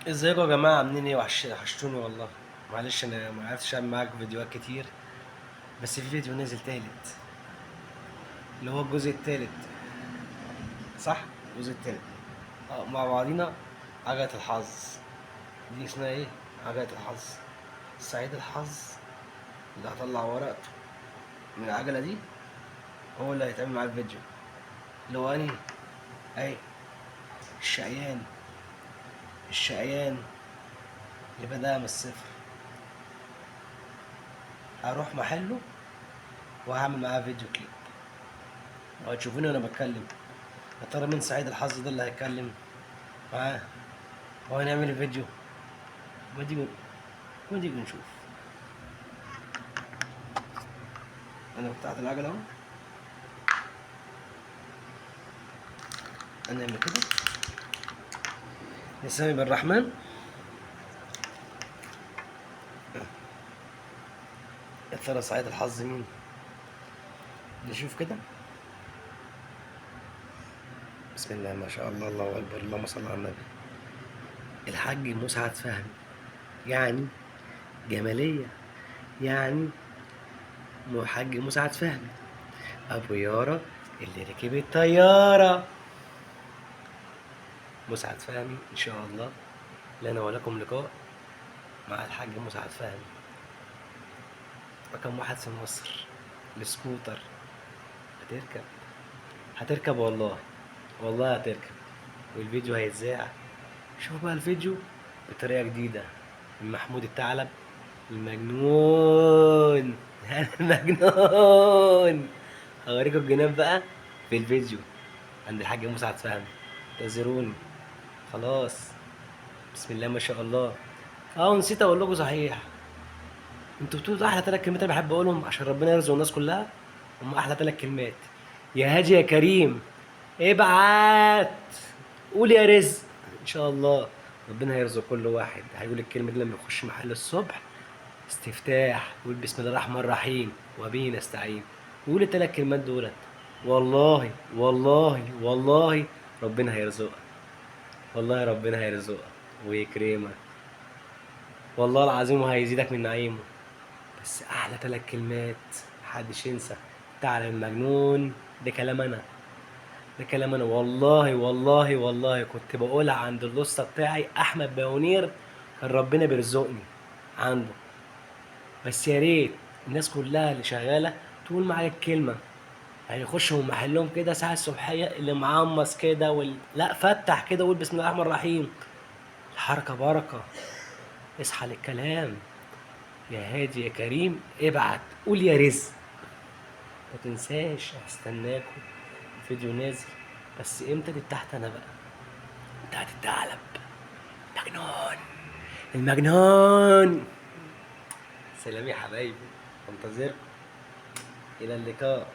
ازيكم يا جماعة عاملين ايه؟ وحشتوني والله. معلش انا ما عرفتش اعمل معاكم فيديوهات كتير، بس في فيديو نازل تالت اللي هو الجزء التالت. صح؟ الجزء التالت. مع بعضينا. عجلة الحظ دي اسمها ايه؟ عجلة الحظ. سعيد الحظ اللي هطلع ورقته من العجلة دي هو اللي هيتعمل معاه الفيديو. اللي هو انهي؟ اهي. الشقيان. الشقيان اللي بدأ من الصفر. هروح محله وهعمل معاه فيديو كليب وهتشوفوني وانا بتكلم. يا ترى مين سعيد الحظ ده اللي هيتكلم معاه وهنعمل الفيديو. ما تيجي نشوف. انا بتاعت العجلة اهو. هنعمل كده. نسمي بالرحمن. يا ترى سعيد الحظ مين؟ نشوف كده. بسم الله ما شاء الله، الله اكبر، اللهم صل على النبي. الحاج مسعد فهمي، يعني جمالية، يعني حاج مسعد فهمي ابو يارا اللي ركب الطيارة. مسعد فهمي ان شاء الله لنا ولكم لقاء مع الحاج مسعد فهمي. رقم واحد في مصر. السكوتر. هتركب. هتركب والله. والله هتركب. والفيديو هيتذاع. شوف بقى الفيديو بطريقة جديدة من محمود الثعلب المجنون. المجنون. هوريكم الجنان بقى في الفيديو عند الحاج مسعد فهمي. انتظروني. خلاص. بسم الله ما شاء الله. نسيت اقول لكم صحيح. انتوا بتقولوا احلى ثلاث كلمات انا بحب اقولهم عشان ربنا يرزق الناس كلها. هم احلى ثلاث كلمات. يا هادي يا كريم ابعت. قول يا رزق. ان شاء الله ربنا هيرزق كل واحد هيقول الكلمه دي لما يخش محل الصبح استفتاح. يقول بسم الله الرحمن الرحيم وبه نستعين. ويقول الثلاث كلمات دولت. والله والله والله ربنا هيرزقك. والله ربنا هيرزقك ويكرمك. والله العظيم وهيزيدك من نعيمه. بس احلى ثلاث كلمات محدش ينسى. تعالى المجنون. ده كلام انا. ده كلام انا والله والله والله كنت بقولها عند اللصة بتاعي احمد باونير. كان ربنا بيرزقني عنده. بس يا ريت الناس كلها اللي شغاله تقول معايا الكلمه. يعني يخشوا من محلهم كده ساعه الصبحيه اللي معمص كده لا فتح كده وقول بسم الله الرحمن الرحيم. الحركه بركه. اصحى للكلام. يا هادي يا كريم ابعت. قول يا رزق. ما تنساش هستناكم. الفيديو نازل. بس امتى دي بتاعت انا بقى. بتاعت الثعلب. مجنون. المجنون. سلام يا حبايبي. انتظركم. الى اللقاء.